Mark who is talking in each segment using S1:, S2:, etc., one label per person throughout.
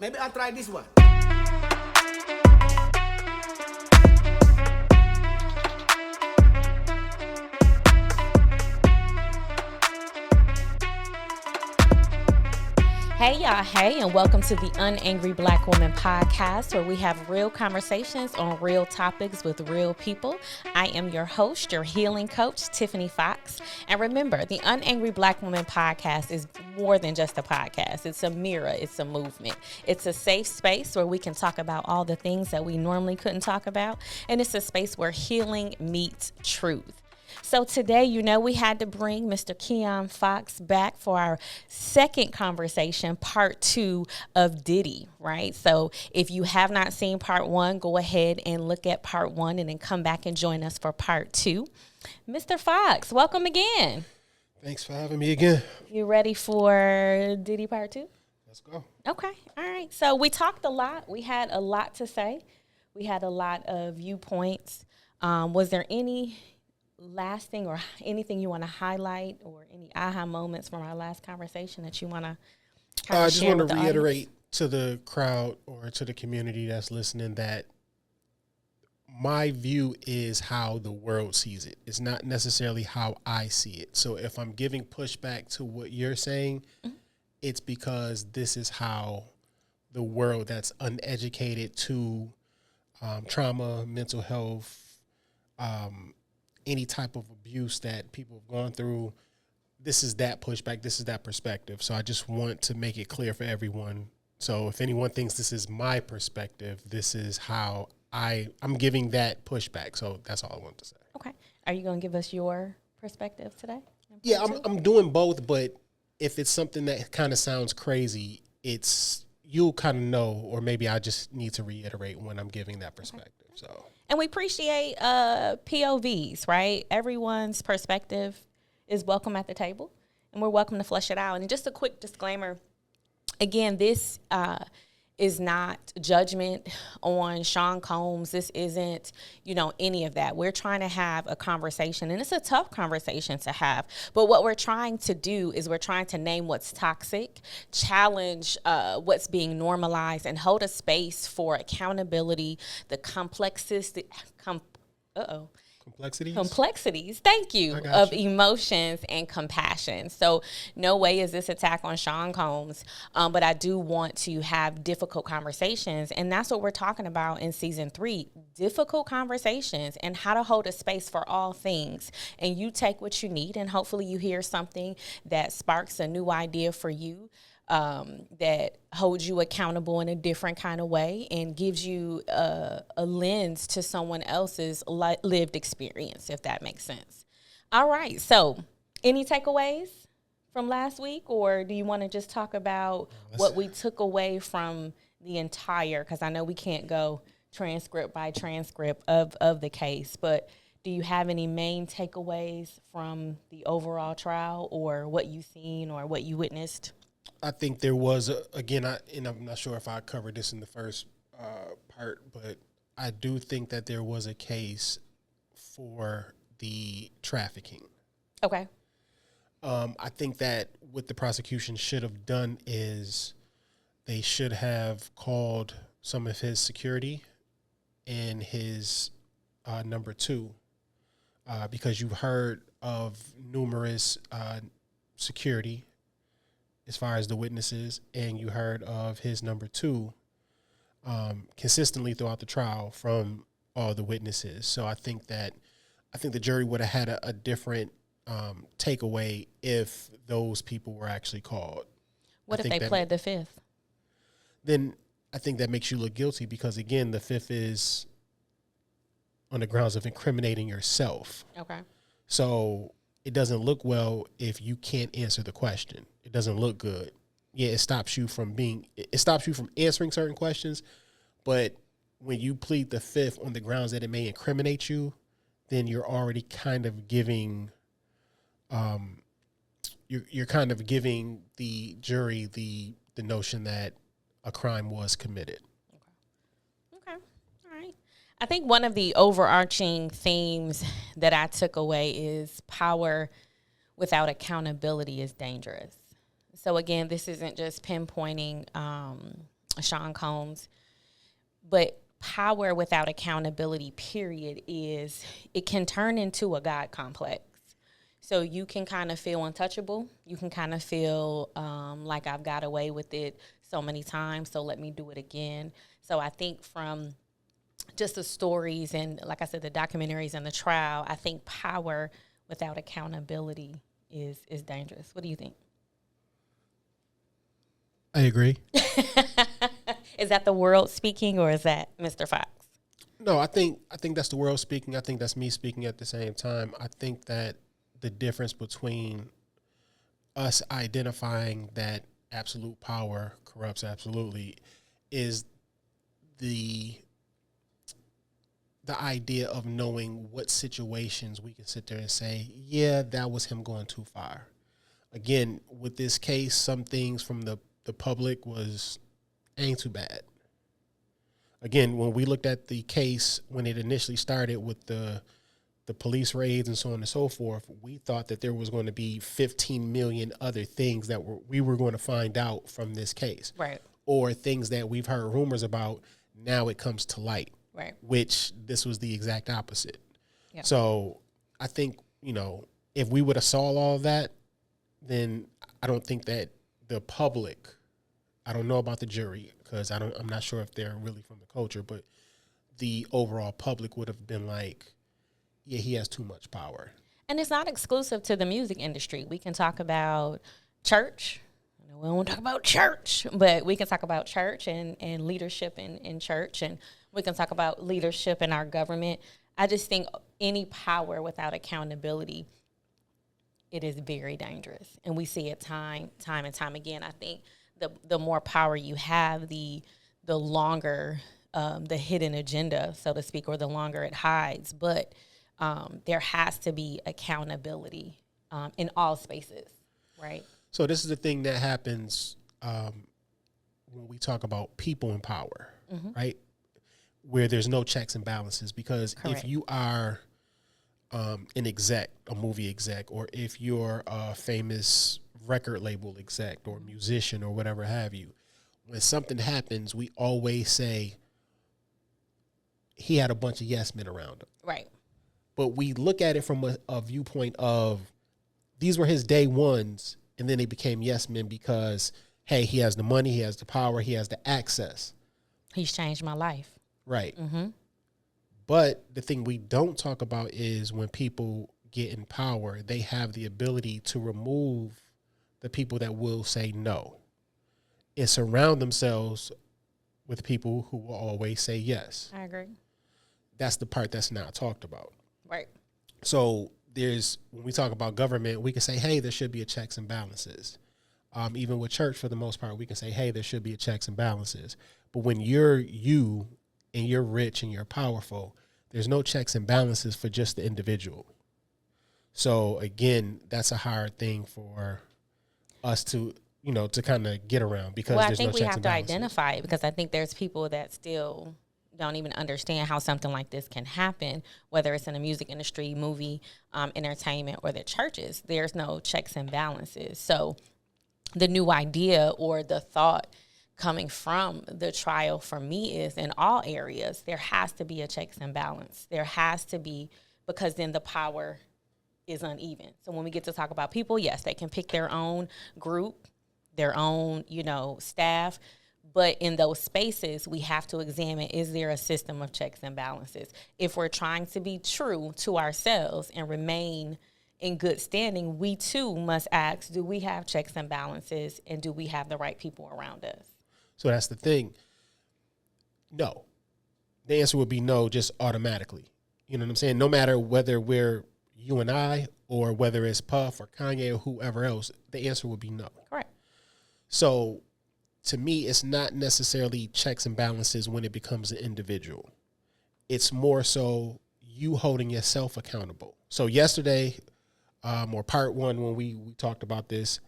S1: Maybe I'll try this one.
S2: Hey, y'all. Hey, and welcome to the Unangry Black Woman podcast, where we have real conversations on real topics with real people. I am your host, your healing coach, Tiffany Fox. And remember, the Unangry Black Woman podcast is more than just a podcast. It's a mirror, it's a movement. It's a safe space where we can talk about all the things that we normally couldn't talk about. And it's a space where healing meets truth. So today, we had to bring Mr. Keon Fox back for our second conversation, part 2 of Diddy, right? So if you have not seen part 1, go ahead and look at part 1 and then come back and join us for part 2. Mr. Fox, welcome again.
S3: Thanks for having me again.
S2: You ready for Diddy part 2?
S3: Let's go.
S2: Okay. All right. So we talked a lot. We had a lot to say. We had a lot of viewpoints. Was there any last thing or anything you want to highlight or any aha moments from our last conversation that you want to
S3: I just want to reiterate to the crowd or to the community that's listening that my view is how the world sees it. It's not necessarily how I see it. So if I'm giving pushback to what you're saying, it's because this is how the world that's uneducated to trauma, mental health, any type of abuse that people have gone through, this is that pushback, this is that perspective. So I just want to make it clear for everyone. So if anyone thinks this is my perspective, this is how I'm giving that pushback. So that's all I want to say.
S2: Okay. Are you going to give us your perspective today?
S3: Yeah, I'm doing both, but if it's something that kind of sounds crazy, you'll kind of know, or maybe I just need to reiterate when I'm giving that perspective. Okay. So.
S2: And we appreciate POVs, right? Everyone's perspective is welcome at the table, and we're welcome to flesh it out. And just a quick disclaimer, again, this is not judgment on Sean Combs. This isn't, any of that. We're trying to have a conversation, and it's a tough conversation to have. But what we're trying to do is we're trying to name what's toxic, challenge what's being normalized, and hold a space for accountability, the complexities, thank you, of emotions and compassion. So no way is this attack on Sean Combs, but I do want to have difficult conversations, and that's what we're talking about in season 3, difficult conversations and how to hold a space for all things. And you take what you need, and hopefully you hear something that sparks a new idea for you, that holds you accountable in a different kind of way and gives you a lens to someone else's lived experience, if that makes sense. All right. So any takeaways from last week, or do you want to just talk about what we took away from the entire, because I know we can't go transcript by transcript of the case, but do you have any main takeaways from the overall trial, or what you've seen or what you witnessed?
S3: I think there was, and I'm not sure if I covered this in the first part, but I do think that there was a case for the trafficking.
S2: Okay.
S3: I think that what the prosecution should have done is they should have called some of his security and his number 2, because you've heard of numerous security as far as the witnesses, and you heard of his number 2 consistently throughout the trial from all the witnesses. So I think the jury would have had a different takeaway if those people were actually called.
S2: What if they pled the 5th?
S3: Then I think that makes you look guilty, because again, the 5th is on the grounds of incriminating yourself.
S2: Okay.
S3: So it doesn't look well if you can't answer the question. It doesn't look good. Yeah, it stops you from answering certain questions, but when you plead the 5th on the grounds that it may incriminate you, then you're already kind of giving you're kind of giving the jury the notion that a crime was committed.
S2: Okay. All right. I think one of the overarching themes that I took away is power without accountability is dangerous. So again, this isn't just pinpointing Sean Combs. But power without accountability, period, is it can turn into a God complex. So you can kind of feel untouchable. You can kind of feel like I've got away with it so many times, so let me do it again. So I think from just the stories and, like I said, the documentaries and the trial, I think power without accountability is dangerous. What do you think?
S3: I agree.
S2: Is that the world speaking, or is that Mr. Fox?
S3: No, I think that's the world speaking. I think that's me speaking at the same time. I think that the difference between us identifying that absolute power corrupts absolutely is the idea of knowing what situations we can sit there and say, yeah, that was him going too far. Again, with this case, some things from the public ain't too bad. Again, when we looked at the case, when it initially started with the police raids and so on and so forth, we thought that there was going to be 15 million other things that we were going to find out from this case.
S2: Right.
S3: Or things that we've heard rumors about. Now it comes to light.
S2: Right.
S3: Which this was the exact opposite.
S2: Yep.
S3: So I think, if we would have saw all of that, then I don't think that the public, I don't know about the jury because I'm not sure if they're really from the culture, but the overall public would have been like, yeah, he has too much power.
S2: And it's not exclusive to the music industry. We can talk about church. We won't talk about church, but we can talk about church and leadership in church, and we can talk about leadership in our government. I just think any power without accountability, it is very dangerous. And we see it time and time again. I think the more power you have, the longer the hidden agenda, so to speak, or the longer it hides. But there has to be accountability in all spaces, right?
S3: So this is the thing that happens when we talk about people in power, right? Where there's no checks and balances. Because
S2: Correct.
S3: if you are an exec, a movie exec, or if you're a famous record label exec or musician or whatever have you, when something happens, we always say he had a bunch of yes men around him.
S2: Right.
S3: But we look at it from a viewpoint of these were his day ones, and then they became yes men because, hey, he has the money, he has the power, he has the access.
S2: He's changed my life.
S3: Right.
S2: Mm-hmm.
S3: But the thing we don't talk about is when people get in power, they have the ability to remove the people that will say no and surround themselves with people who will always say yes.
S2: I agree.
S3: That's the part that's not talked about.
S2: Right.
S3: So when we talk about government, we can say, hey, there should be a checks and balances. Even with church, for the most part, we can say, hey, there should be a checks and balances. But when you're and you're rich and you're powerful, there's no checks and balances for just the individual. So again, that's a hard thing for us to kind of get around because there's no checks and balances. Well, I think we have to
S2: identify it because I think there's people that still don't even understand how something like this can happen, whether it's in the music industry, movie, entertainment, or the churches. There's no checks and balances. So the new idea or the thought coming from the trial for me is in all areas, there has to be a checks and balance. There has to be, because then the power is uneven. So when we get to talk about people, yes, they can pick their own group, their own, staff. But in those spaces, we have to examine, is there a system of checks and balances? If we're trying to be true to ourselves and remain in good standing, we too must ask, do we have checks and balances, and do we have the right people around us?
S3: So that's the thing. No. The answer would be no, just automatically. You know what I'm saying? No matter whether we're you and I or whether it's Puff or Kanye or whoever else, the answer would be no.
S2: Correct.
S3: So to me, it's not necessarily checks and balances when it becomes an individual. It's more so you holding yourself accountable. So yesterday, or part one, when we talked about this,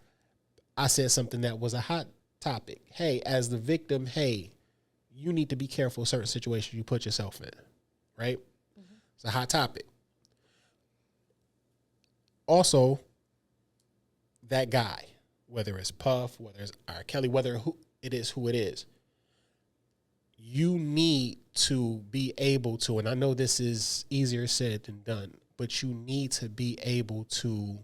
S3: I said something that was a hot topic. Hey, as the victim, you need to be careful of certain situations you put yourself in, right? Mm-hmm. It's a hot topic. Also, that guy, whether it's Puff, whether it's R. Kelly, who it is, you need to be able to, and I know this is easier said than done, but you need to be able to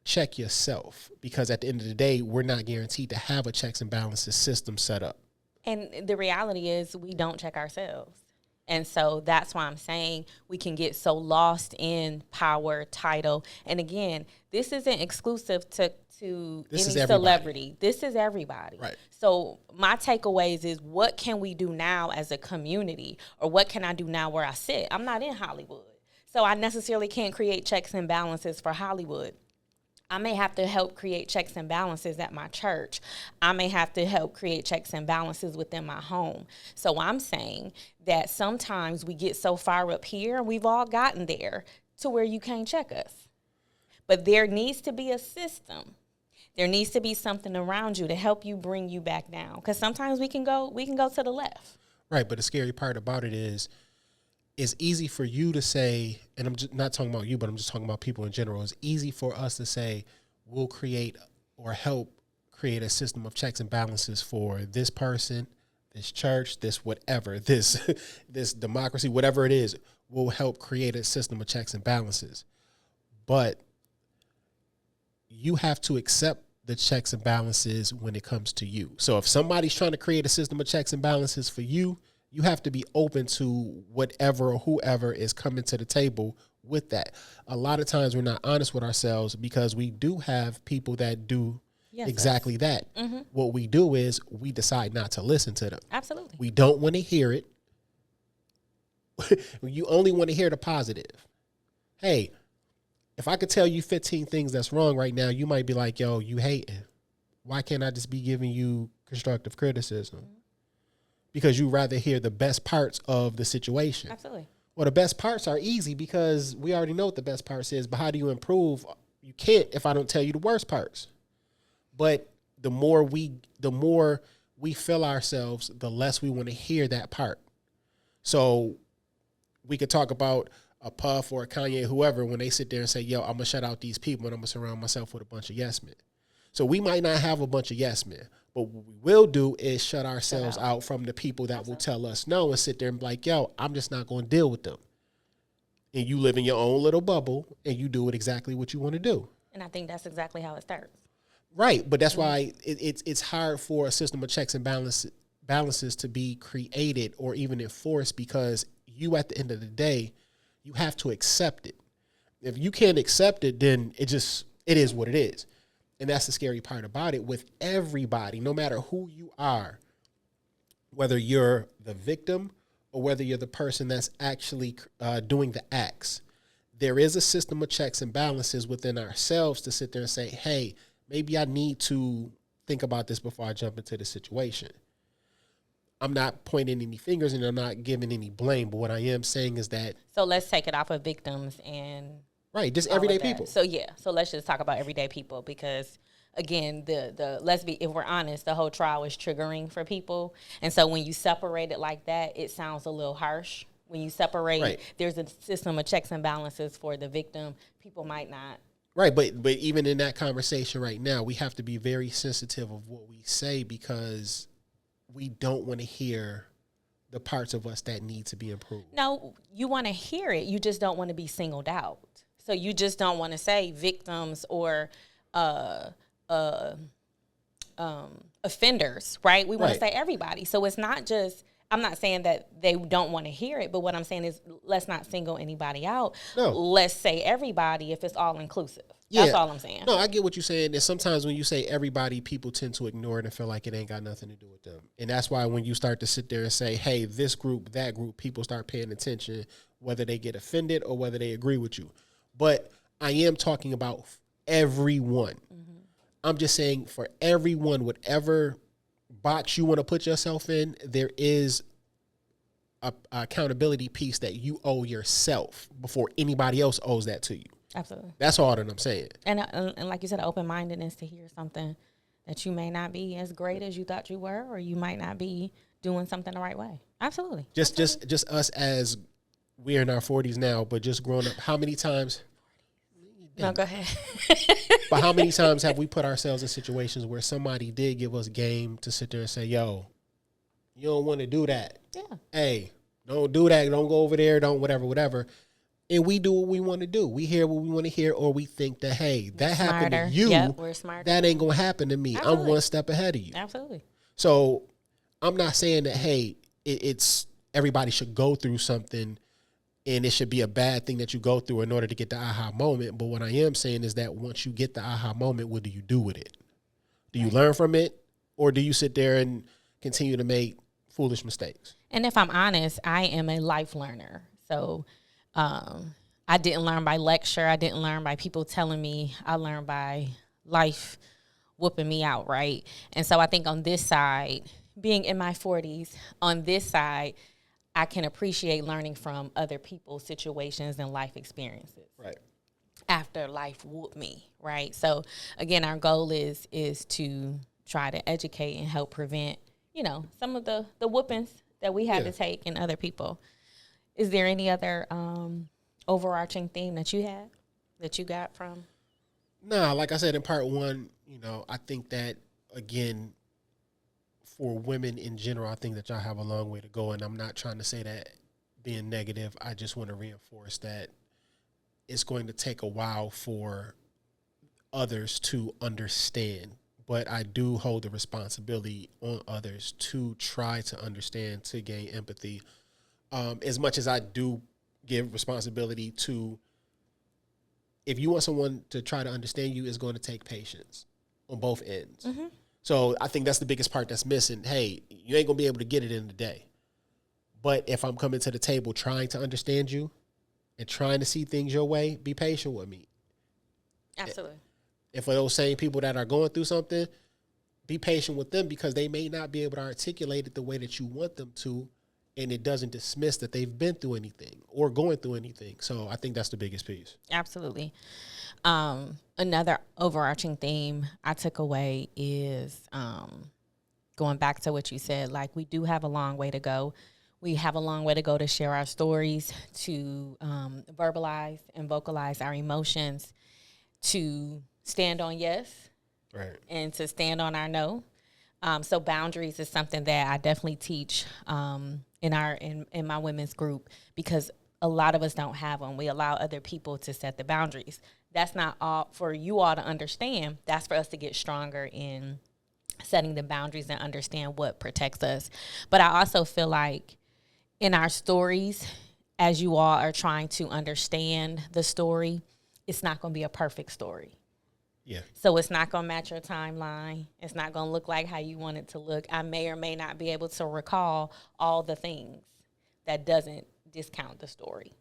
S3: check yourself, because at the end of the day, we're not guaranteed to have a checks and balances system set up.
S2: And the reality is we don't check ourselves. And so that's why I'm saying we can get so lost in power, title. And again, this isn't exclusive to any celebrity. This is everybody.
S3: Right.
S2: So my takeaways is, what can we do now as a community, or what can I do now where I sit? I'm not in Hollywood, so I necessarily can't create checks and balances for Hollywood. I may have to help create checks and balances at my church. I may have to help create checks and balances within my home. So I'm saying that sometimes we get so far up here, and we've all gotten there, to where you can't check us. But there needs to be a system. There needs to be something around you to help you bring you back down. Because sometimes we can go to the left.
S3: Right, but the scary part about it is, it's easy for you to say, and I'm just not talking about you, but I'm just talking about people in general. It's easy for us to say, we'll create or help create a system of checks and balances for this person, this church, this whatever, this democracy, whatever it is. We'll help create a system of checks and balances. But you have to accept the checks and balances when it comes to you. So if somebody's trying to create a system of checks and balances for you, you have to be open to whatever or whoever is coming to the table with that. A lot of times we're not honest with ourselves, because we do have people that do exactly that. Mm-hmm. What we do is we decide not to listen to them.
S2: Absolutely.
S3: We don't want to hear it. You only want to hear the positive. Hey, if I could tell you 15 things that's wrong right now, you might be like, yo, you hating. Why can't I just be giving you constructive criticism? Mm-hmm. Because you rather hear the best parts of the situation.
S2: Absolutely.
S3: Well, the best parts are easy because we already know what the best parts is, but how do you improve? You can't if I don't tell you the worst parts. But the more we fill ourselves, the less we want to hear that part. So we could talk about a Puff or a Kanye, whoever, when they sit there and say, yo, I'm going to shut out these people and I'm going to surround myself with a bunch of yes men. So we might not have a bunch of yes men, but what we will do is shut ourselves out from the people that will tell us no, and sit there and be like, yo, I'm just not going to deal with them. And you live in your own little bubble and you do it exactly what you want to do.
S2: And I think that's exactly how it starts.
S3: Right. But that's why it's hard for a system of checks and balances to be created or even enforced, because you, at the end of the day, you have to accept it. If you can't accept it, then it is what it is. And that's the scary part about it with everybody, no matter who you are, whether you're the victim or whether you're the person that's actually doing the acts. There is a system of checks and balances within ourselves to sit there and say, hey, maybe I need to think about this before I jump into the situation. I'm not pointing any fingers and I'm not giving any blame, but what I am saying is that...
S2: So let's take it off of victims and...
S3: Right, just everyday people.
S2: So let's just talk about everyday people, because again, if we're honest, the whole trial is triggering for people. And so when you separate it like that, it sounds a little harsh. When you separate, there's a system of checks and balances for the victim. People might not.
S3: Right, but even in that conversation right now, we have to be very sensitive of what we say, because we don't want to hear the parts of us that need to be improved.
S2: No, you want to hear it. You just don't want to be singled out. So you just don't want to say victims or offenders, right? We want to say everybody. So it's not just, I'm not saying that they don't want to hear it, but what I'm saying is, let's not single anybody out.
S3: No.
S2: Let's say everybody if it's all inclusive. That's all I'm saying.
S3: No, I get what you're saying. And sometimes when you say everybody, people tend to ignore it and feel like it ain't got nothing to do with them. And that's why when you start to sit there and say, hey, this group, that group, people start paying attention, whether they get offended or whether they agree with you. But I am talking about everyone. Mm-hmm. I'm just saying, for everyone, whatever box you want to put yourself in, there is a accountability piece that you owe yourself before anybody else owes that to you.
S2: Absolutely.
S3: That's all that I'm saying.
S2: And like you said, open-mindedness to hear something that you may not be as great as you thought you were, or you might not be doing something the right way. Absolutely.
S3: Just us as we're in our 40s now, but just growing up, how many times?
S2: No, go ahead.
S3: But how many times have we put ourselves in situations where somebody did give us game to sit there and say, yo, You don't want to do that.
S2: Yeah.
S3: Hey, don't do that. Don't go over there. Don't whatever. And we do what we want to do. We hear what we want to hear, or we think that, hey, that happened to you.
S2: Yep, we're smarter.
S3: That ain't going to happen to me.
S2: Absolutely.
S3: I'm one step ahead of you.
S2: Absolutely.
S3: So I'm not saying that, hey, it's everybody should go through something and it should be a bad thing that you go through in order to get the aha moment. But what I am saying is that once you get the aha moment, what do you do with it? Do you learn from it, or do you sit there and continue to make foolish mistakes?
S2: And if I'm honest, I am a life learner. So I didn't learn by lecture. I didn't learn by people telling me. I learned by life whooping me out, right? And so I think on this side, being in my 40s, on this side, I can appreciate learning from other people's situations and life experiences.
S3: Right.
S2: After life whooped me, right? So again, our goal is to try to educate and help prevent, some of the whoopings that we had to take in other people. Is there any other overarching theme that you got from?
S3: Nah, like I said in part one, I think that, again, for women in general, I think that y'all have a long way to go. And I'm not trying to say that being negative. I just want to reinforce that it's going to take a while for others to understand. But I do hold the responsibility on others to try to understand, to gain empathy. As much as I do give responsibility to, if you want someone to try to understand you, it's going to take patience on both ends. Mm-hmm. So I think that's the biggest part that's missing. Hey, you ain't going to be able to get it in a day. But if I'm coming to the table trying to understand you and trying to see things your way, be patient with me.
S2: Absolutely.
S3: And for those same people that are going through something, be patient with them, because they may not be able to articulate it the way that you want them to, and it doesn't dismiss that they've been through anything or going through anything. So I think that's the biggest piece.
S2: Absolutely. Another overarching theme I took away is going back to what you said, like, we do have a long way to go. We have a long way to go to share our stories, to verbalize and vocalize our emotions, to stand on yes,
S3: right,
S2: and to stand on our no. So boundaries is something that I definitely teach in my women's group, because a lot of us don't have them. We allow other people to set the boundaries. That's not all for you all to understand. That's for us to get stronger in setting the boundaries and understand what protects us. But I also feel like in our stories, as you all are trying to understand the story, it's not going to be a perfect story.
S3: Yeah.
S2: So it's not going to match your timeline. It's not going to look like how you want it to look. I may or may not be able to recall all the things. That doesn't discount the story,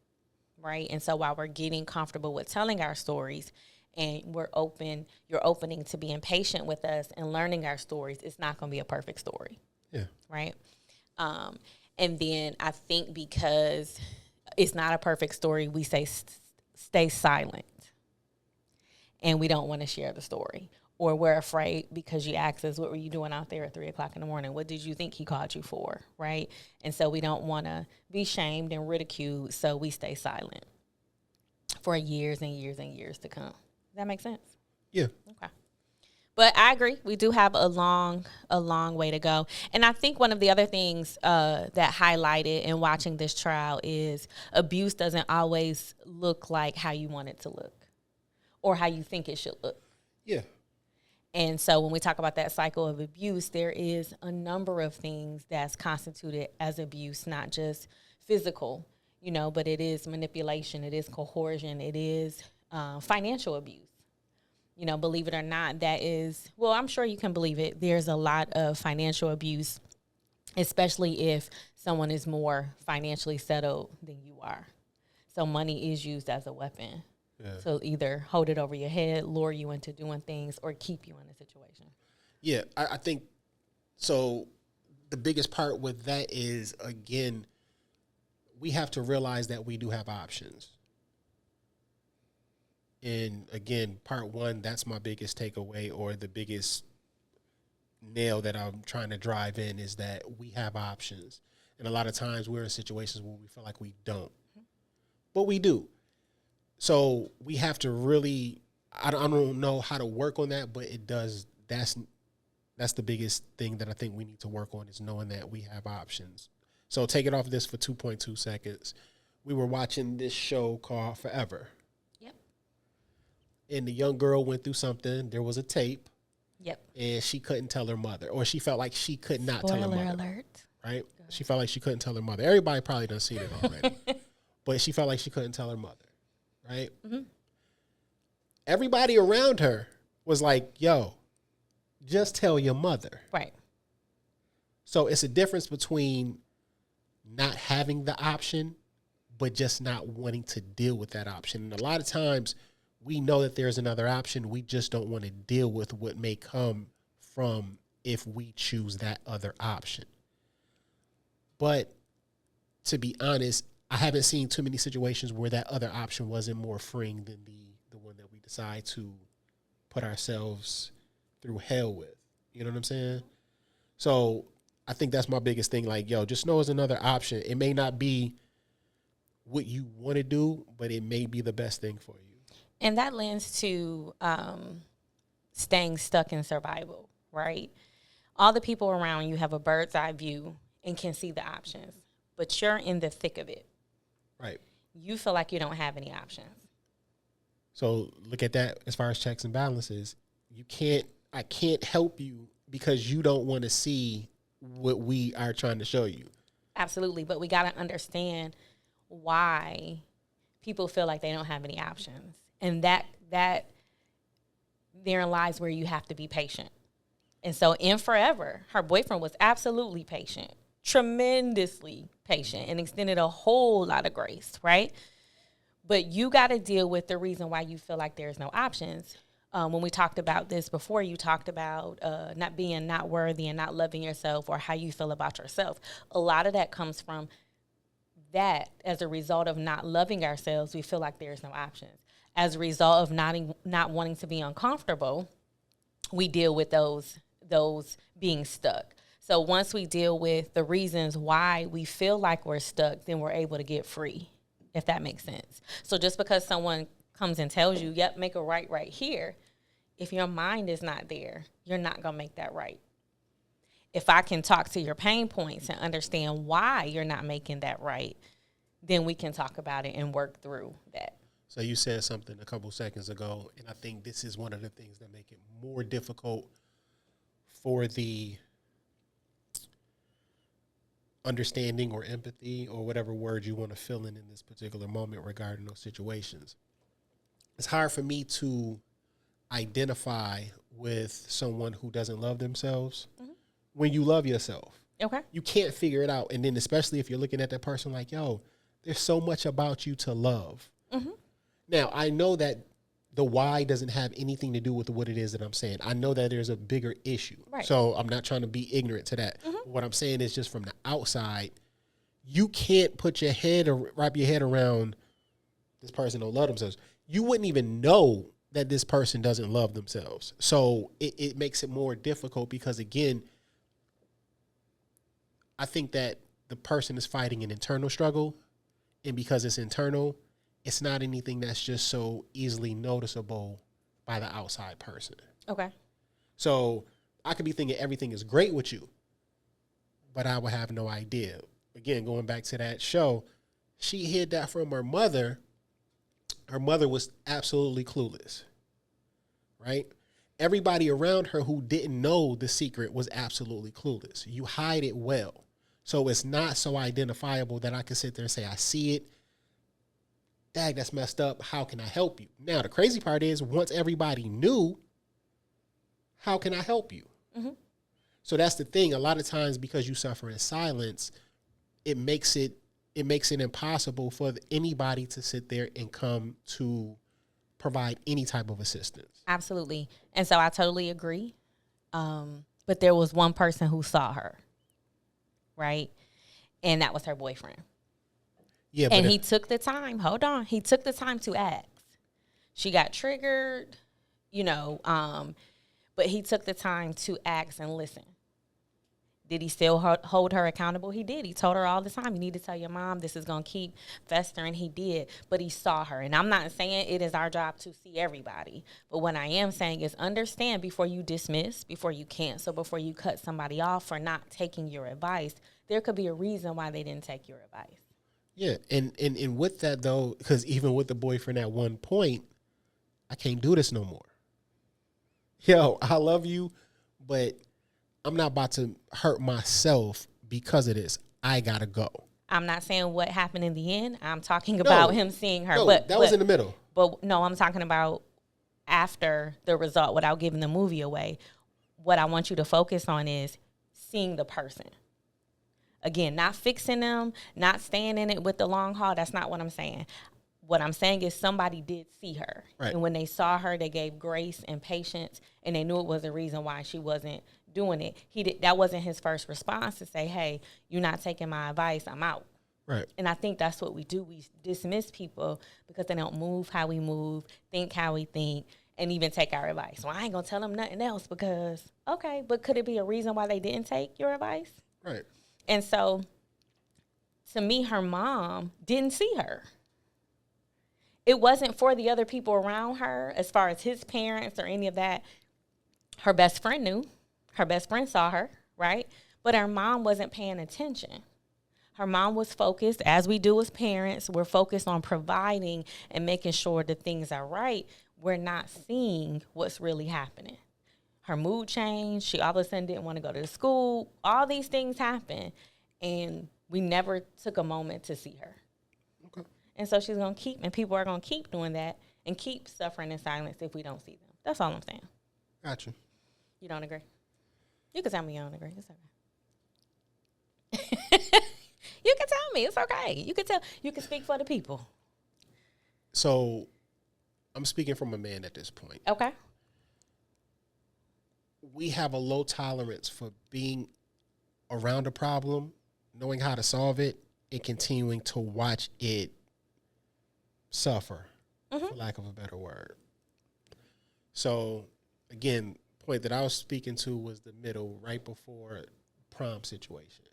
S2: right? And so while we're getting comfortable with telling our stories, and you're opening to being patient with us and learning our stories, it's not going to be a perfect story.
S3: Yeah.
S2: Right? And then I think because it's not a perfect story, we say stay silent. And we don't want to share the story. Or we're afraid because you asked us, what were you doing out there at 3 o'clock in the morning? What did you think he called you for, right? And so we don't want to be shamed and ridiculed, so we stay silent for years and years and years to come. Does that make sense?
S3: Yeah.
S2: Okay. But I agree. We do have a long way to go. And I think one of the other things that highlighted in watching this trial is abuse doesn't always look like how you want it to look or how you think it should look.
S3: Yeah.
S2: And so when we talk about that cycle of abuse, there is a number of things that's constituted as abuse, not just physical, but it is manipulation, it is coercion, it is financial abuse. Believe it or not, that is, well, I'm sure you can believe it. There's a lot of financial abuse, especially if someone is more financially settled than you are. So money is used as a weapon. Yeah. So either hold it over your head, lure you into doing things, or keep you in a situation.
S3: Yeah, I think so. The biggest part with that is, again, we have to realize that we do have options. And again, part one, that's my biggest takeaway, or the biggest nail that I'm trying to drive in, is that we have options. And a lot of times we're in situations where we feel like we don't. But we do. So we have to really, I don't know how to work on that, but it does. That's the biggest thing that I think we need to work on, is knowing that we have options. So take it off this for 2.2 seconds. We were watching this show called Forever.
S2: Yep.
S3: And the young girl went through something. There was a tape.
S2: Yep.
S3: And she couldn't tell her mother, or she felt like she could not tell her mother.
S2: Spoiler alert.
S3: Right? She felt like she couldn't tell her mother. Everybody probably done seen it already. But she felt like she couldn't tell her mother. Right? Mm-hmm. Everybody around her was like, yo, just tell your mother.
S2: Right.
S3: So it's a difference between not having the option, but just not wanting to deal with that option. And a lot of times we know that there's another option. We just don't want to deal with what may come from if we choose that other option. But to be honest, I haven't seen too many situations where that other option wasn't more freeing than the one that we decide to put ourselves through hell with. You know what I'm saying? So I think that's my biggest thing. Like, yo, just know it's another option. It may not be what you want to do, but it may be the best thing for you.
S2: And that lends to staying stuck in survival, right? All the people around you have a bird's eye view and can see the options, but you're in the thick of it.
S3: Right.
S2: You feel like you don't have any options.
S3: So look at that as far as checks and balances. I can't help you because you don't want to see what we are trying to show you.
S2: Absolutely. But we got to understand why people feel like they don't have any options. And that therein lies where you have to be patient. And so in Forever, her boyfriend was absolutely patient, tremendously patient, and extended a whole lot of grace, right? But you got to deal with the reason why you feel like there's no options. When we talked about this before, you talked about not being not worthy and not loving yourself, or how you feel about yourself. A lot of that comes from that. As a result of not loving ourselves, we feel like there's no options. As a result of not wanting to be uncomfortable, we deal with those being stuck. So once we deal with the reasons why we feel like we're stuck, then we're able to get free, if that makes sense. So just because someone comes and tells you, yep, make a right here, if your mind is not there, you're not going to make that right. If I can talk to your pain points and understand why you're not making that right, then we can talk about it and work through that.
S3: So you said something a couple seconds ago, and I think this is one of the things that make it more difficult for the understanding or empathy or whatever word you want to fill in this particular moment regarding those situations. It's hard for me to identify with someone who doesn't love themselves when you love yourself.
S2: Okay.
S3: You can't figure it out. And then especially if you're looking at that person like, yo, there's so much about you to love. Mm-hmm. Now, I know that the why doesn't have anything to do with what it is that I'm saying. I know that there's a bigger issue. Right. So I'm not trying to be ignorant to that. Mm-hmm. What I'm saying is just from the outside, you can't put your head or wrap your head around this person don't love themselves. You wouldn't even know that this person doesn't love themselves. So it makes it more difficult because, again, I think that the person is fighting an internal struggle. And because it's internal, it's not anything that's just so easily noticeable by the outside person.
S2: Okay.
S3: So I could be thinking everything is great with you, but I would have no idea. Again, going back to that show, she hid that from her mother. Her mother was absolutely clueless, right? Everybody around her who didn't know the secret was absolutely clueless. You hide it well. So it's not so identifiable that I can sit there and say, I see it. Dag, that's messed up. How can I help you? Now, the crazy part is once everybody knew, how can I help you? Mm-hmm. So that's the thing. A lot of times because you suffer in silence, it makes it impossible for anybody to sit there and come to provide any type of assistance.
S2: Absolutely. And so I totally agree. But there was one person who saw her, right? And that was her boyfriend. Yeah, and he took the time. Hold on. He took the time to ask. She got triggered, but he took the time to ask and listen. Did he still hold her accountable? He did. He told her all the time, you need to tell your mom this is going to keep festering. He did, but he saw her. And I'm not saying it is our job to see everybody. But what I am saying is understand before you dismiss, before you cancel, before you cut somebody off for not taking your advice, there could be a reason why they didn't take your advice.
S3: Yeah, and with that, though, because even with the boyfriend at one point, I can't do this no more. Yo, I love you, but I'm not about to hurt myself because of this. I gotta go.
S2: I'm not saying what happened in the end. I'm talking about him seeing her. But
S3: that was in the middle.
S2: But no, I'm talking about after the result without giving the movie away. What I want you to focus on is seeing the person. Again, not fixing them, not staying in it with the long haul. That's not what I'm saying. What I'm saying is somebody did see her. Right. And when they saw her, they gave grace and patience, and they knew it was a reason why she wasn't doing it. That wasn't his first response to say, hey, you're not taking my advice, I'm out.
S3: Right.
S2: And I think that's what we do. We dismiss people because they don't move how we move, think how we think, and even take our advice. Well, I ain't going to tell them nothing else because, okay, but could it be a reason why they didn't take your advice?
S3: Right.
S2: And so, to me, her mom didn't see her. It wasn't for the other people around her, as far as his parents or any of that. Her best friend knew. Her best friend saw her, right? But her mom wasn't paying attention. Her mom was focused, as we do as parents, we're focused on providing and making sure that things are right. We're not seeing what's really happening. Her mood changed. She all of a sudden didn't want to go to school. All these things happened, and we never took a moment to see her. Okay. And so she's going to keep, and people are going to keep doing that and keep suffering in silence if we don't see them. That's all I'm saying.
S3: Gotcha.
S2: You don't agree? You can tell me you don't agree. It's okay. You can tell me. It's okay. You can speak for the people.
S3: So I'm speaking from a man at this point.
S2: Okay.
S3: We have a low tolerance for being around a problem, knowing how to solve it, and continuing to watch it suffer, for lack of a better word. So, again, point that I was speaking to was the middle, right before prom situation.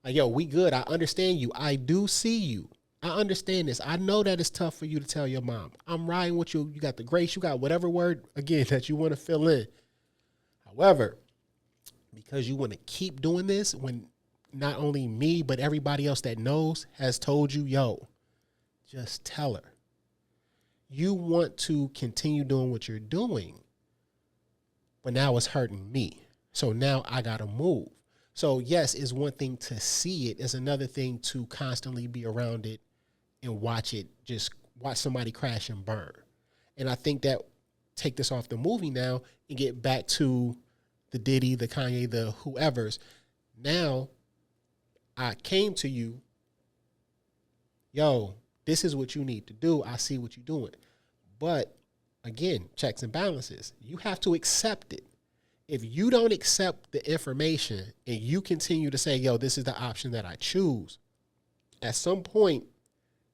S3: Like, yo, we good. I understand you. I do see you. I understand this. I know that it's tough for you to tell your mom. I'm riding with you. You got the grace. You got whatever word, again, that you want to fill in. However, because you want to keep doing this when not only me, but everybody else that knows has told you, yo, just tell her. You want to continue doing what you're doing, but now it's hurting me. So now I got to move. So yes, it's one thing to see it. It's another thing to constantly be around it and watch it, just watch somebody crash and burn. And I think that take this off the movie now and get back to the Diddy, the Kanye, the whoever's. Now I came to you, yo, this is what you need to do. I see what you're doing. But again, checks and balances. You have to accept it. If you don't accept the information and you continue to say, yo, this is the option that I choose, at some point,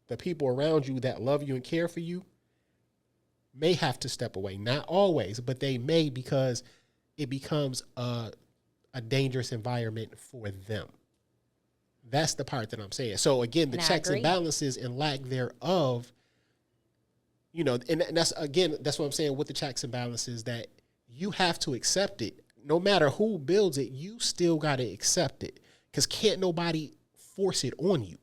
S3: the people around you that love you and care for you may have to step away. Not always, but they may, because it becomes a dangerous environment for them. That's the part that I'm saying. So again, the checks and balances and lack thereof, you know, and that's what I'm saying with the checks and balances, that you have to accept it. No matter who builds it, you still got to accept it, because can't nobody force it on you.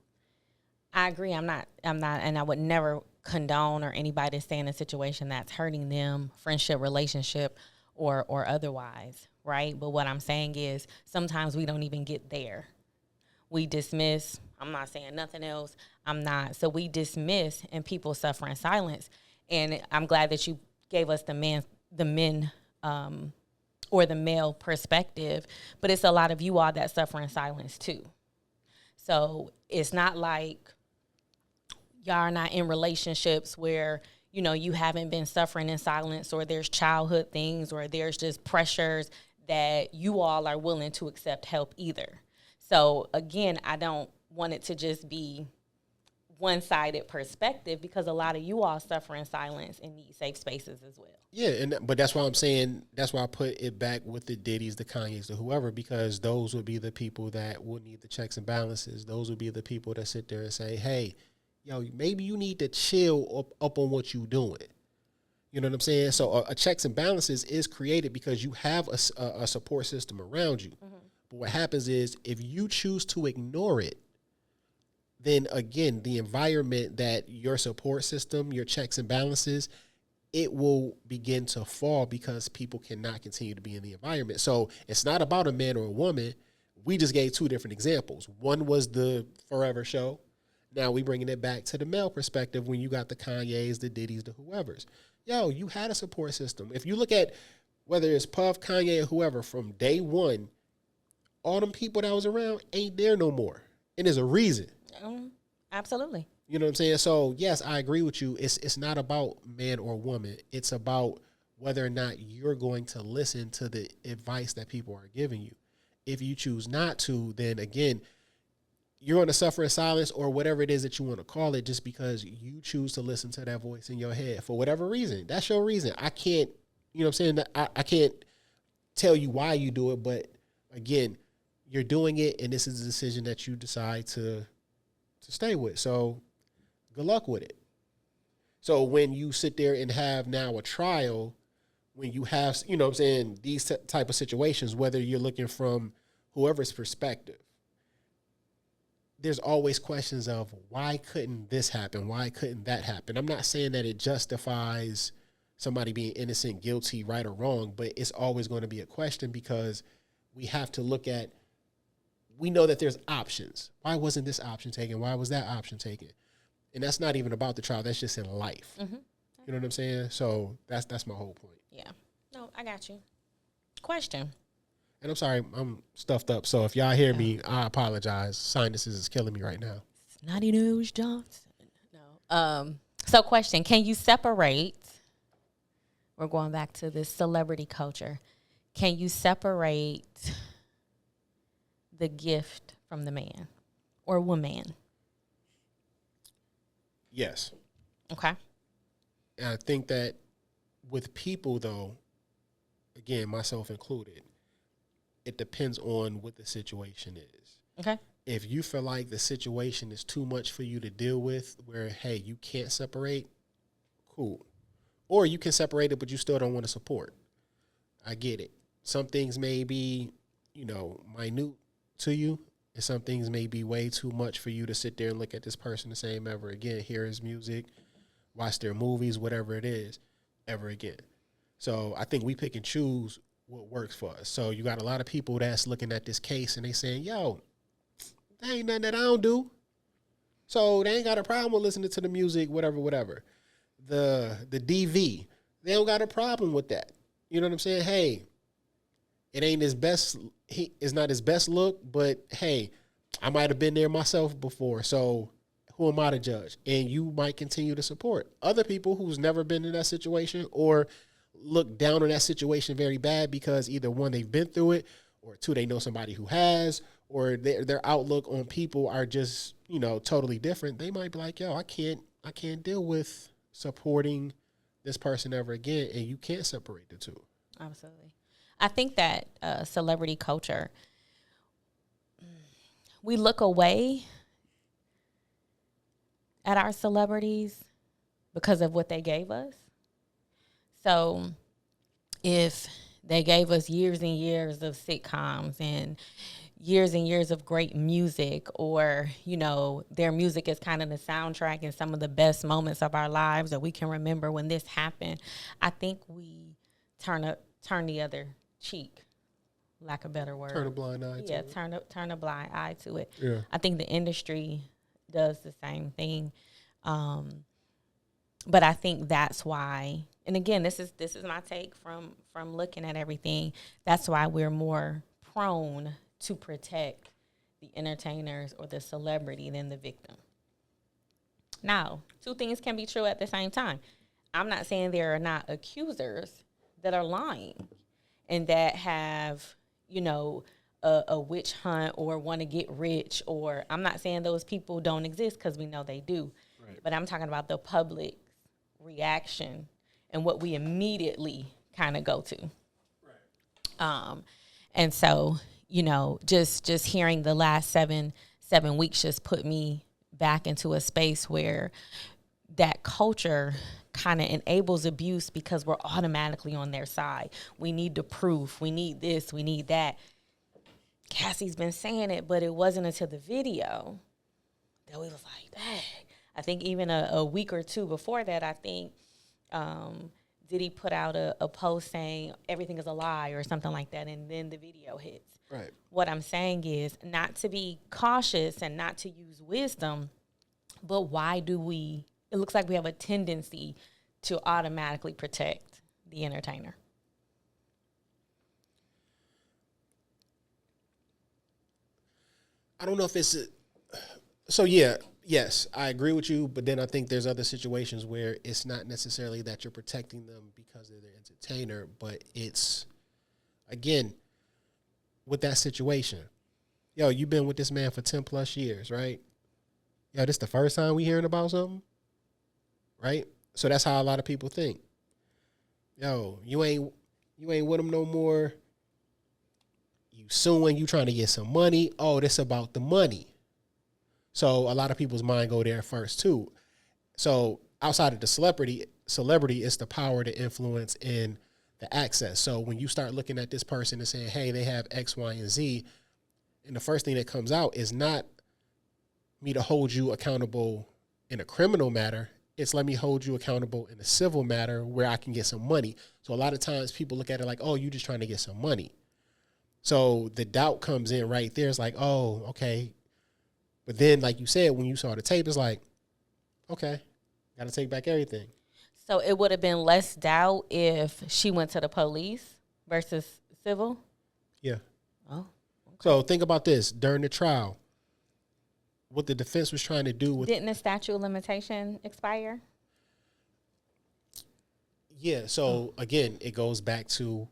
S2: I agree. I'm not, and I would never condone or anybody to stay in a situation that's hurting them, friendship, relationship, or otherwise, right? But what I'm saying is sometimes we don't even get there. We dismiss. I'm not saying nothing else. I'm not. So we dismiss, and people suffer in silence. And I'm glad that you gave us the men, or the male perspective, but it's a lot of you all that suffer in silence too. So it's not like y'all are not in relationships where, you know, you haven't been suffering in silence, or there's childhood things, or there's just pressures that you all are willing to accept help either. So again, I don't want it to just be one-sided perspective, because a lot of you all suffer in silence and need safe spaces as well.
S3: Yeah, but that's why I'm saying, that's why I put it back with the Diddy's, the Kanye's, the whoever, because those would be the people that would need the checks and balances. Those would be the people that sit there and say, hey, yo, maybe you need to chill up on what you doing. You know what I'm saying? So a checks and balances is created because you have a support system around you. Mm-hmm. But what happens is, if you choose to ignore it, then again, the environment that your support system, your checks and balances, it will begin to fall because people cannot continue to be in the environment. So it's not about a man or a woman. We just gave two different examples. One was the Forever show. Now we bringing it back to the male perspective when you got the Kanye's, the Diddy's, the whoever's. Yo, you had a support system. If you look at whether it's Puff, Kanye, or whoever, from day one, all them people that was around ain't there no more. And there's a reason.
S2: Absolutely.
S3: You know what I'm saying? So, yes, I agree with you. It's not about man or woman. It's about whether or not you're going to listen to the advice that people are giving you. If you choose not to, then, again, you're going to suffer in silence, or whatever it is that you want to call it, just because you choose to listen to that voice in your head for whatever reason. That's your reason. I can't, you know what I'm saying? I can't tell you why you do it, but, again, you're doing it, and this is a decision that you decide to stay with. So good luck with it. So when you sit there and have now a trial, when you have, you know what I'm saying, these type of situations, whether you're looking from whoever's perspective, there's always questions of, why couldn't this happen? Why couldn't that happen? I'm not saying that it justifies somebody being innocent, guilty, right or wrong, but it's always going to be a question, because we have to look at, we know that there's options. Why wasn't this option taken? Why was that option taken? And that's not even about the trial. That's just in life. Mm-hmm. You know what I'm saying? So that's my whole point.
S2: Yeah. No, I got you. Question.
S3: And I'm sorry, I'm stuffed up. So if y'all hear me, I apologize. Sinuses is killing me right now.
S2: Snotty Nose Johnson. No. So question, can you separate, we're going back to this celebrity culture, can you separate the gift from the man or woman?
S3: Yes.
S2: Okay.
S3: And I think that with people, though, again, myself included, it depends on what the situation is.
S2: Okay.
S3: If you feel like the situation is too much for you to deal with, where, hey, you can't separate, cool. Or you can separate it, but you still don't want to support. I get it. Some things may be, minute to you, and some things may be way too much for you to sit there and look at this person the same ever again, hear his music, watch their movies, whatever it is, ever again. So I think we pick and choose what works for us. So you got a lot of people that's looking at this case and they saying, yo, there ain't nothing that I don't do. So they ain't got a problem with listening to the music, whatever. The DV, they don't got a problem with that. You know what I'm saying? Hey, it ain't his best. It's not his best look, but hey, I might have been there myself before. So who am I to judge? And you might continue to support other people who's never been in that situation, or look down on that situation very bad because either one, they've been through it, or two, they know somebody who has, or their outlook on people are just, totally different. They might be like, yo, I can't deal with supporting this person ever again. And you can't separate the two.
S2: Absolutely. I think that celebrity culture, we look away at our celebrities because of what they gave us. So if they gave us years and years of sitcoms and years of great music, or, their music is kind of the soundtrack and some of the best moments of our lives that we can remember when this happened, I think we turn the other cheek, lack of a better word.
S3: Turn a blind eye to it.
S2: Yeah, turn a blind eye to it.
S3: Yeah.
S2: I think the industry does the same thing. But I think that's why, and again, this is my take from looking at everything. That's why we're more prone to protect the entertainers or the celebrity than the victim. Now, two things can be true at the same time. I'm not saying there are not accusers that are lying and that have, a witch hunt or want to get rich, or I'm not saying those people don't exist, because we know they do. Right. But I'm talking about the public reaction and what we immediately kind of go to. Right. And so, you know, just hearing the last seven weeks just put me back into a space where that culture kind of enables abuse, because we're automatically on their side. We need the proof. We need this. We need that. Cassie's been saying it, but it wasn't until the video that we was like, dang. I think even a week or two before that, I think Diddy put out a post saying everything is a lie or something like that, and then the video hits. Right. What I'm saying is not to be cautious and not to use wisdom, but why do we, it looks like we have a tendency to automatically protect the entertainer.
S3: I don't know if it's so. Yeah, yes, I agree with you. But then I think there's other situations where it's not necessarily that you're protecting them because they're the entertainer, but it's, again, with that situation. Yo, you've been with this man for 10 plus years, right? Yo, this the first time we hearing about something, right? So that's how a lot of people think. Yo, you ain't with him no more. You suing, you trying to get some money. Oh, this about the money. So a lot of people's mind go there first too. So outside of the celebrity, it's the power, the influence, and the access. So when you start looking at this person and saying, hey, they have X, Y, and Z, and the first thing that comes out is not me to hold you accountable in a criminal matter. It's let me hold you accountable in a civil matter where I can get some money. So a lot of times people look at it like, oh, you just trying to get some money. So the doubt comes in right there. It's like, oh, okay. But then, like you said, when you saw the tape, it's like, okay, got to take back everything.
S2: So it would have been less doubt if she went to the police versus civil?
S3: Yeah. Oh. Okay. So think about this. During the trial, what the defense was trying to do with...
S2: Didn't the statute of limitation expire?
S3: Yeah. So, again, it goes back to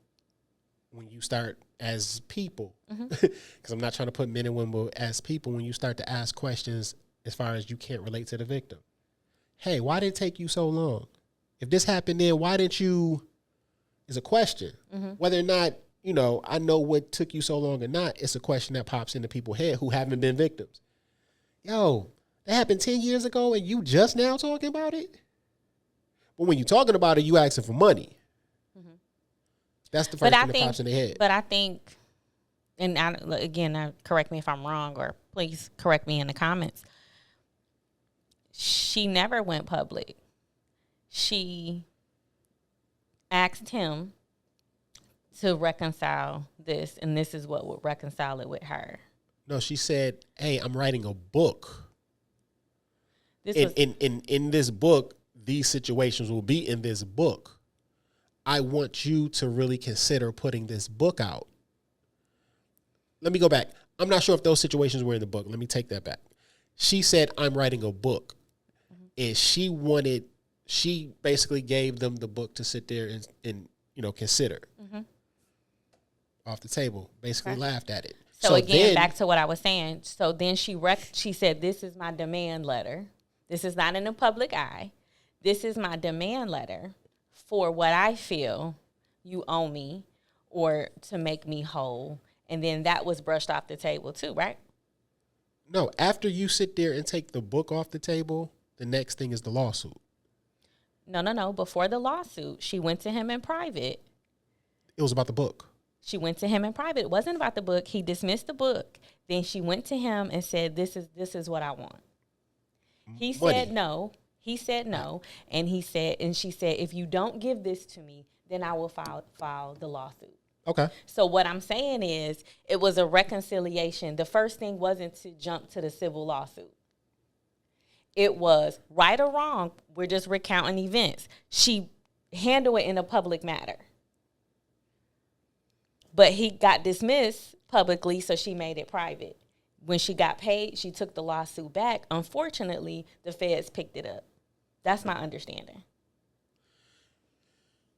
S3: when you start as people, because I'm not trying to put men and women as people, when you start to ask questions as far as you can't relate to the victim. Hey, why did it take you so long? If this happened then, why didn't you, is a question. Whether or not, you know, I know what took you so long or not, it's a question that pops into people's head who haven't been victims. Yo, that happened 10 years ago and you just now talking about it? But when you're talking about it, you asking for money. That's the first thing that pops in the head.
S2: But I think, and again, correct me if I'm wrong, or please correct me in the comments. She never went public. She asked him to reconcile this, and this is what would reconcile it with her.
S3: No, she said, hey, I'm writing a book. In this book, these situations will be in this book. I want you to really consider putting this book out. Let me go back. I'm not sure if those situations were in the book. Let me take that back. She said, I'm writing a book. And she basically gave them the book to sit there and you know, consider. Off the table. Basically laughed at it.
S2: So again, back to what I was saying. So then she said, this is my demand letter. This is not in the public eye. This is my demand letter for what I feel you owe me or to make me whole. And then that was brushed off the table too, right?
S3: No, after you sit there and take the book off the table, the next thing is the lawsuit.
S2: No. Before the lawsuit, she went to him in private.
S3: It was about the book.
S2: She went to him in private. It wasn't about the book. He dismissed the book. Then she went to him and said, this is what I want. He said no. He said no. And she said, if you don't give this to me, then I will file the lawsuit.
S3: Okay.
S2: So what I'm saying is it was a reconciliation. The first thing wasn't to jump to the civil lawsuit. It was right or wrong. We're just recounting events. She handled it in a public matter. But he got dismissed publicly, so she made it private. When she got paid, she took the lawsuit back. Unfortunately, the feds picked it up. That's my understanding.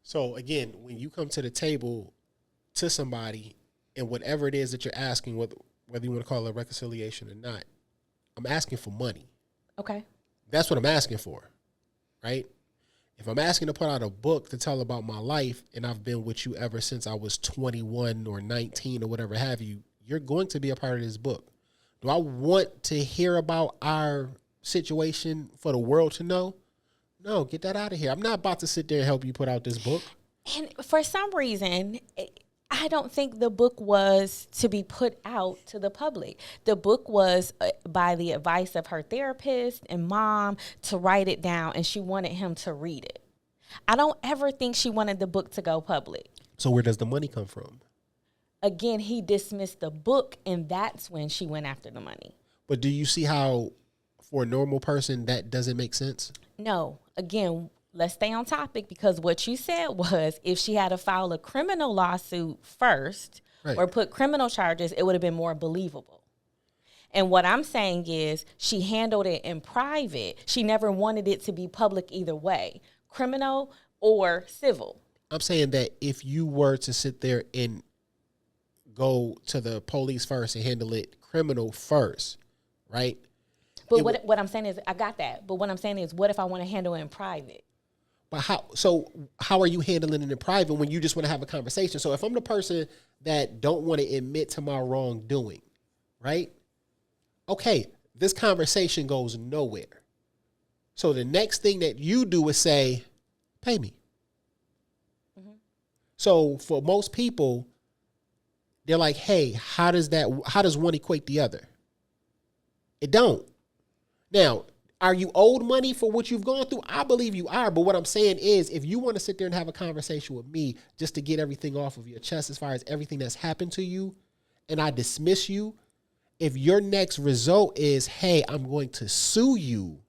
S2: So,
S3: again, when you come to the table to somebody and whatever it is that you're asking, whether you want to call it a reconciliation or not, I'm asking for money.
S2: Okay.
S3: That's what I'm asking for, right? If I'm asking to put out a book to tell about my life, and I've been with you ever since I was 21 or 19 or whatever have you, you're going to be a part of this book. Do I want to hear about our situation for the world to know? No, get that out of here. I'm not about to sit there and help you put out this book.
S2: And for some reason, I don't think the book was to be put out to the public. The book was by the advice of her therapist and mom to write it down, and she wanted him to read it. I don't ever think she wanted the book to go public.
S3: So where does the money come from?
S2: Again, he dismissed the book, and that's when she went after the money.
S3: But do you see how, for a normal person, that doesn't make sense?
S2: No. Again, let's stay on topic, because what you said was if she had to file a criminal lawsuit first, right, or put criminal charges, it would have been more believable. And what I'm saying is she handled it in private. She never wanted it to be public either way, criminal or civil.
S3: I'm saying that if you were to sit there and go to the police first and handle it criminal first, right?
S2: But what I'm saying is, I got that. But what I'm saying is, what if I want to handle it in private?
S3: But how are you handling it in private when you just want to have a conversation? So if I'm the person that don't want to admit to my wrongdoing, right? Okay, this conversation goes nowhere. So the next thing that you do is say, pay me. Mm-hmm. So for most people, they're like, hey, how does one equate the other? It don't. Now, are you owed money for what you've gone through? I believe you are. But what I'm saying is, if you want to sit there and have a conversation with me just to get everything off of your chest as far as everything that's happened to you, and I dismiss you, if your next result is, hey, I'm going to sue you,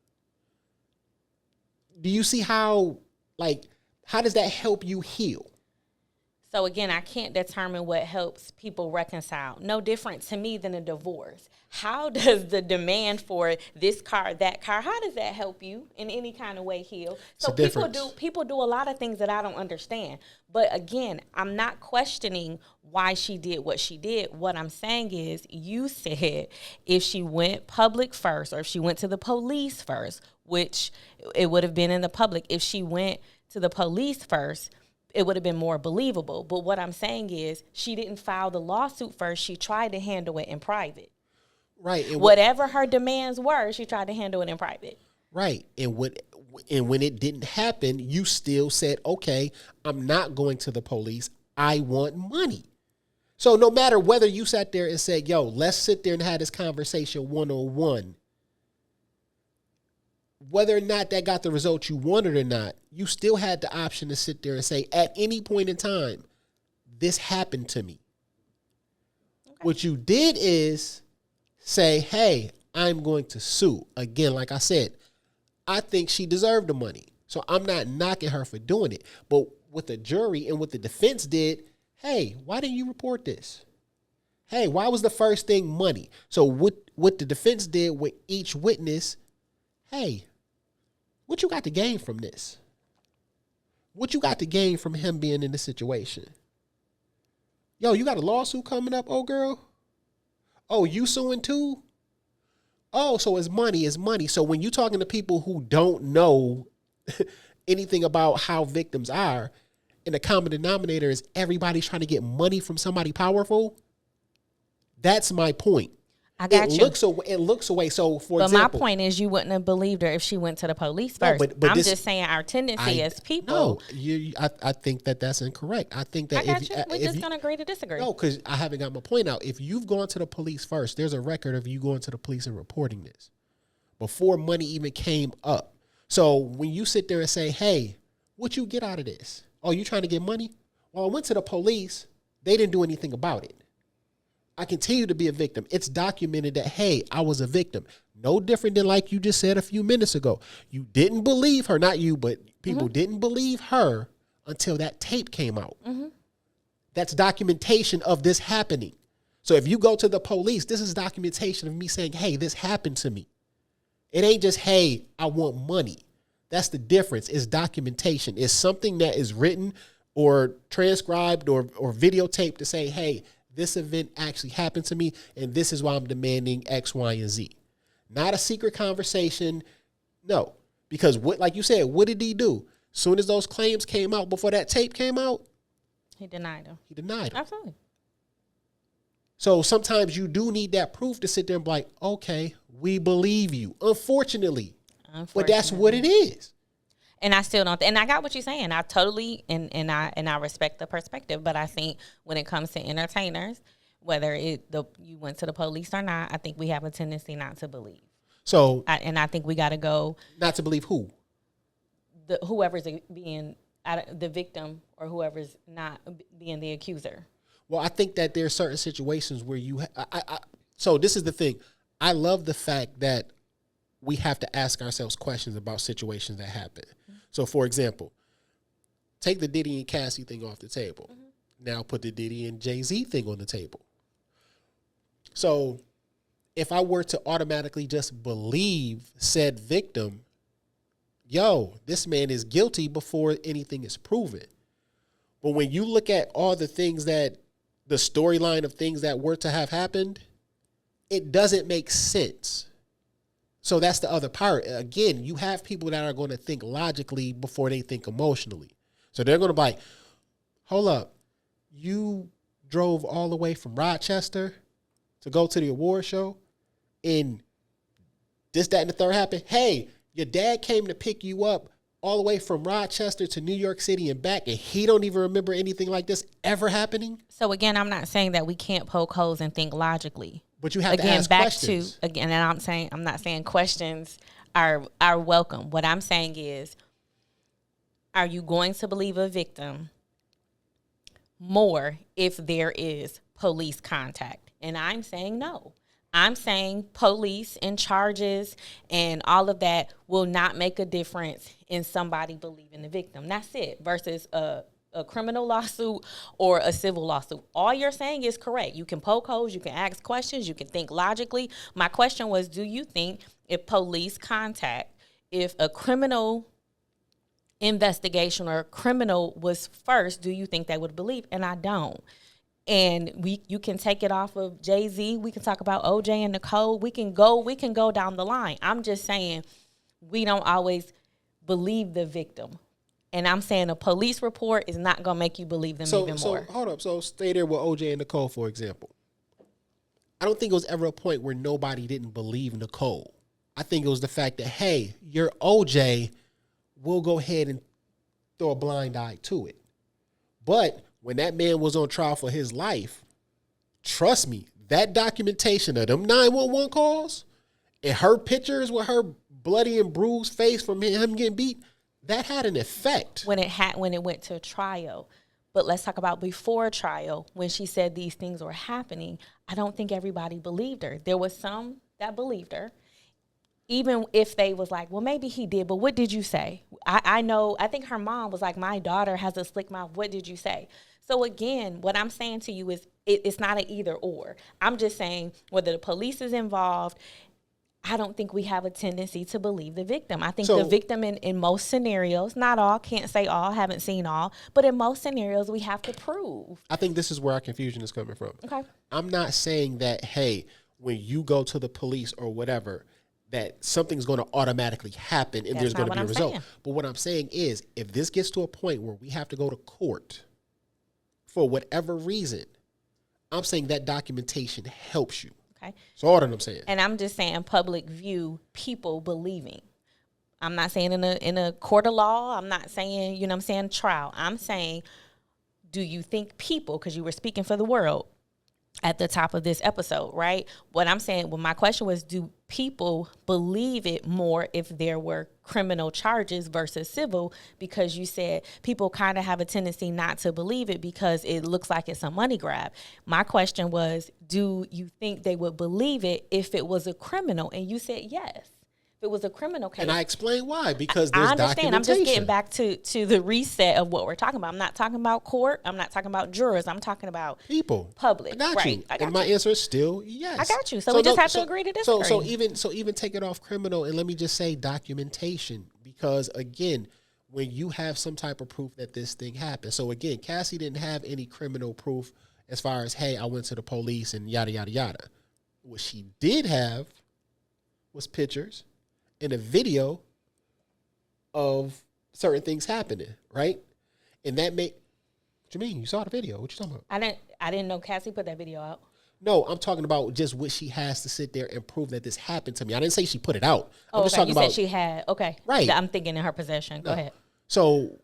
S3: do you see how does that help you heal?
S2: So again, I can't determine what helps people reconcile. No different to me than a divorce. How does the demand for this car, that car, how does that help you in any kind of way heal? So people do a lot of things that I don't understand. But again, I'm not questioning why she did what she did. What I'm saying is, you said if she went public first, or if she went to the police first, which it would have been in the public, if she went to the police first, it would have been more believable. But what I'm saying is, she didn't file the lawsuit first. She tried to handle it in private.
S3: Right. And
S2: whatever her demands were, she tried to handle it in private.
S3: Right. And when it didn't happen, you still said, okay, I'm not going to the police. I want money. So no matter whether you sat there and said, yo, let's sit there and have this conversation one-on-one, whether or not that got the result you wanted or not, you still had the option to sit there and say, at any point in time, this happened to me. Okay. What you did is say, hey, I'm going to sue. Again, like I said, I think she deserved the money. So I'm not knocking her for doing it. But what the jury and what the defense did, hey, why didn't you report this? Hey, why was the first thing money? So what the defense did with each witness, hey, what you got to gain from this? What you got to gain from him being in this situation? Yo, you got a lawsuit coming up, oh girl? Oh, you suing too? Oh, so it's money, it's money. So when you're talking to people who don't know anything about how victims are, and the common denominator is everybody's trying to get money from somebody powerful, that's my point.
S2: I got you.
S3: It looks away. So, for example,
S2: my point is, you wouldn't have believed her if she went to the police first. But I'm just saying our tendency as people.
S3: No, I think that's incorrect. I think that
S2: we're just going to agree to disagree.
S3: No, because I haven't got my point out. If you've gone to the police first, there's a record of you going to the police and reporting this before money even came up. So when you sit there and say, hey, what you get out of this? Oh, you trying to get money? Well, I went to the police. They didn't do anything about it. I continue to be a victim. It's documented that, hey, I was a victim. No different than like you just said a few minutes ago. You didn't believe her, not you, but people didn't believe her until that tape came out. Mm-hmm. That's documentation of this happening. So if you go to the police, this is documentation of me saying, hey, this happened to me. It ain't just, hey, I want money. That's the difference. It's documentation. It's something that is written or transcribed or videotaped to say, hey, this event actually happened to me, and this is why I'm demanding X, Y, and Z. Not a secret conversation. No. Because like you said, what did he do? Soon as those claims came out, before that tape came out,
S2: he denied them.
S3: Absolutely. So sometimes you do need that proof to sit there and be like, okay, we believe you. Unfortunately. But that's what it is.
S2: And I still don't. And I got what you're saying. I totally and I respect the perspective. But I think when it comes to entertainers, whether you went to the police or not, I think we have a tendency not to believe.
S3: So
S2: I think we got to go.
S3: Not to believe who?
S2: Whoever's being the victim or whoever's not being the accuser.
S3: Well, I think that there are certain situations where so this is the thing. I love the fact that we have to ask ourselves questions about situations that happen. Mm-hmm. So, for example, take the Diddy and Cassie thing off the table. Mm-hmm. Now put the Diddy and Jay-Z thing on the table. So, if I were to automatically just believe said victim, this man is guilty before anything is proven. But when you look at all the things the storyline of things that were to have happened, it doesn't make sense. So that's the other part. Again, you have people that are going to think logically before they think emotionally. So they're going to be like, hold up, you drove all the way from Rochester to go to the award show and this, that, and the third happened? Hey, your dad came to pick you up all the way from Rochester to New York City and back, and he don't even remember anything like this ever happening?
S2: So again, I'm not saying that we can't poke holes and think logically.
S3: But you have to ask questions.
S2: And I'm not saying questions are welcome. What I'm saying is, are you going to believe a victim more if there is police contact? And I'm saying no. I'm saying police and charges and all of that will not make a difference in somebody believing the victim. That's it. Versus a criminal lawsuit or a civil lawsuit. All you're saying is correct. You can poke holes, you can ask questions, you can think logically. My question was, do you think if police contact, if a criminal investigation or a criminal was first, do you think they would believe? And I don't. And you can take it off of Jay-Z. We can talk about OJ and Nicole. We can go down the line. I'm just saying we don't always believe the victim. And I'm saying a police report is not going to make you believe them even more.
S3: So, hold up. So, stay there with OJ and Nicole, for example. I don't think it was ever a point where nobody didn't believe Nicole. I think it was the fact that, hey, you're OJ, we'll go ahead and throw a blind eye to it. But when that man was on trial for his life, trust me, that documentation of them 911 calls and her pictures with her bloody and bruised face from him getting beat, that had an effect.
S2: When it went to trial. But let's talk about before trial, when she said these things were happening, I don't think everybody believed her. There was some that believed her. Even if they was like, well, maybe he did, but what did you say? I think her mom was like, my daughter has a slick mouth. What did you say? So again, what I'm saying to you is it's not an either or. I'm just saying whether the police is involved, I don't think we have a tendency to believe the victim. I think the victim in most scenarios, not all, can't say all, haven't seen all, but in most scenarios we have to prove.
S3: I think this is where our confusion is coming from.
S2: Okay.
S3: I'm not saying that, hey, when you go to the police or whatever, that something's going to automatically happen and there's going to be a result. But what I'm saying is, if this gets to a point where we have to go to court for whatever reason, I'm saying that documentation helps you.
S2: Okay.
S3: So all that I'm saying.
S2: And I'm just saying public view, people believing. I'm not saying in a court of law. I'm not saying, trial. I'm saying, do you think people, because you were speaking for the world at the top of this episode, right? What I'm saying, my question was, do people believe it more if there were criminal charges versus civil? Because you said people kind of have a tendency not to believe it because it looks like it's a money grab. My question was, do you think they would believe it if it was a criminal? And you said yes. If it was a criminal case.
S3: And I explained why, because there's documentation.
S2: I'm just getting back to the reset of what we're talking about. I'm not talking about court. I'm not talking about jurors. I'm talking about
S3: people.
S2: Public.
S3: I got you. And my answer is still yes.
S2: I got you. So we just have to agree to disagree.
S3: So even take it off criminal and let me just say documentation. Because again, when you have some type of proof that this thing happened. So again, Cassie didn't have any criminal proof as far as, hey, I went to the police and yada, yada, yada. What she did have was pictures and a video of certain things happening, right? And that what you mean? You saw the video. What you talking about?
S2: I didn't know Cassie put that video out.
S3: No, I'm talking about just what she has to sit there and prove that this happened to me. I didn't say she put it out. I'm
S2: just talking about. You said she had. Okay.
S3: Right.
S2: I'm thinking in her possession. Go ahead.
S3: So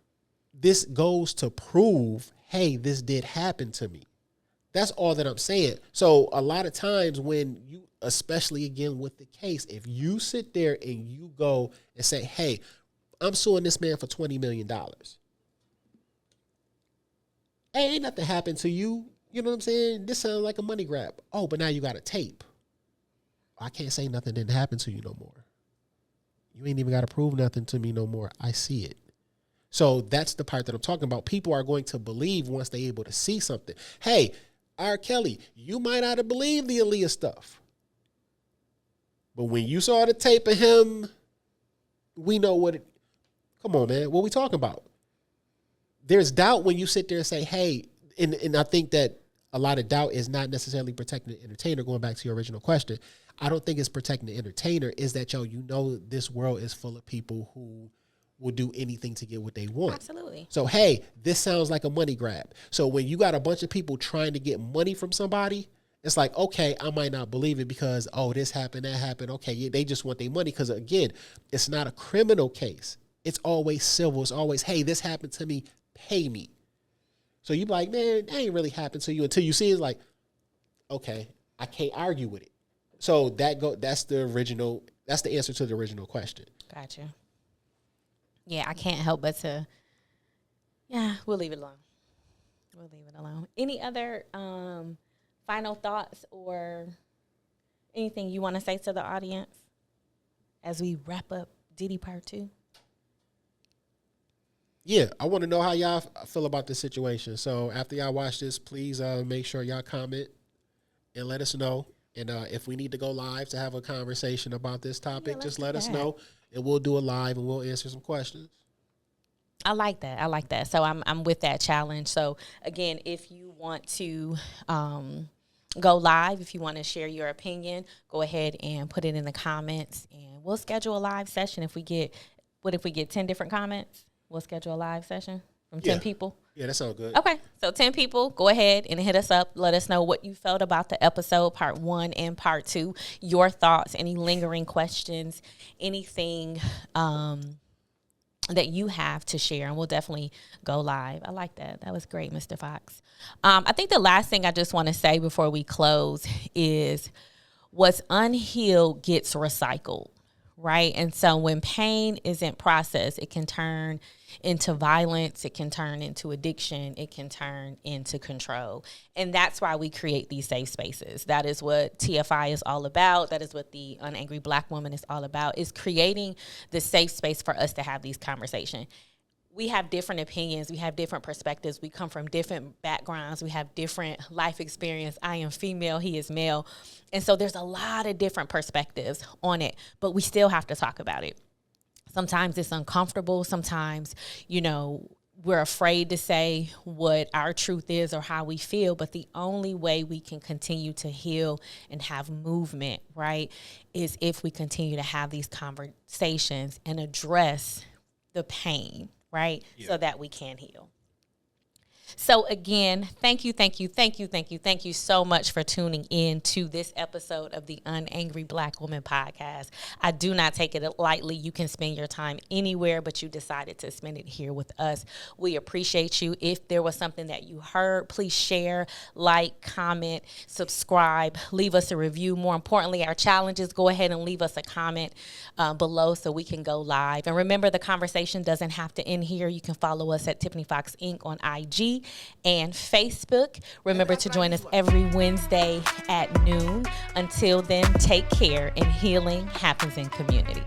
S3: this goes to prove, hey, this did happen to me. That's all that I'm saying. So a lot of times when you, especially again with the case, if you sit there and you go and say, hey, I'm suing this man for $20 million. Hey, ain't nothing happened to you. You know what I'm saying? This sounds like a money grab. Oh, but now you got a tape. I can't say nothing didn't happen to you no more. You ain't even got to prove nothing to me no more. I see it. So that's the part that I'm talking about. People are going to believe once they're able to see something. Hey, R. Kelly, you might not have believed the Aaliyah stuff. But when you saw the tape of him, we know what it... Come on, man. What we talking about? There's doubt when you sit there and say, hey, and I think that a lot of doubt is not necessarily protecting the entertainer. Going back to your original question, I don't think it's protecting the entertainer. Is that, you know, this world is full of people who will do anything to get what they want.
S2: Absolutely.
S3: So, hey, this sounds like a money grab. So when you got a bunch of people trying to get money from somebody, it's like, okay, I might not believe it because, oh, this happened, that happened. Okay, yeah, they just want their money because, again, it's not a criminal case. It's always civil. It's always, hey, this happened to me, pay me. So you be like, man, that ain't really happened to you until you see it's like, okay, I can't argue with it. So that's the answer to the original question.
S2: Gotcha. Yeah, I can't help but to, we'll leave it alone. Any other final thoughts or anything you want to say to the audience as we wrap up Diddy Part 2?
S3: Yeah, I want to know how y'all feel about this situation. So after y'all watch this, please make sure y'all comment and let us know. And if we need to go live to have a conversation about this topic, just let us know, and we'll do a live and we'll answer some questions.
S2: I like that. So I'm with that challenge. So again, if you want to go live, if you want to share your opinion, go ahead and put it in the comments, and we'll schedule a live session. If we get 10 different comments, we'll schedule a live session from 10 people.
S3: Yeah, that sounds good.
S2: Okay, so 10 people, go ahead and hit us up. Let us know what you felt about the episode, Part 1 and Part 2, your thoughts, any lingering questions, anything that you have to share, and we'll definitely go live. I like that. That was great, Mr. Fox. I think the last thing I just want to say before we close is what's unhealed gets recycled, right? And so when pain isn't processed, it can turn into violence, it can turn into addiction, it can turn into control. And that's why we create these safe spaces. That is what TFI is all about. That is what the Unangry Black Woman is all about, is creating the safe space for us to have these conversations. We have different opinions. We have different perspectives. We come from different backgrounds. We have different life experience. I am female. He is male. And so there's a lot of different perspectives on it, but we still have to talk about it. Sometimes it's uncomfortable. Sometimes, we're afraid to say what our truth is or how we feel. But the only way we can continue to heal and have movement, right, is if we continue to have these conversations and address the pain, right, so that we can heal. So again, thank you so much for tuning in to this episode of the Unangry Black Woman podcast. I do not take it lightly. You can spend your time anywhere, but you decided to spend it here with us. We appreciate you. If there was something that you heard, please share, like, comment, subscribe, leave us a review. More importantly, our challenges, go ahead and leave us a comment below so we can go live. And remember, the conversation doesn't have to end here. You can follow us at Tiffany Fox Inc. on IG and Facebook. Remember to join us every Wednesday at noon. Until then, take care, and healing happens in community.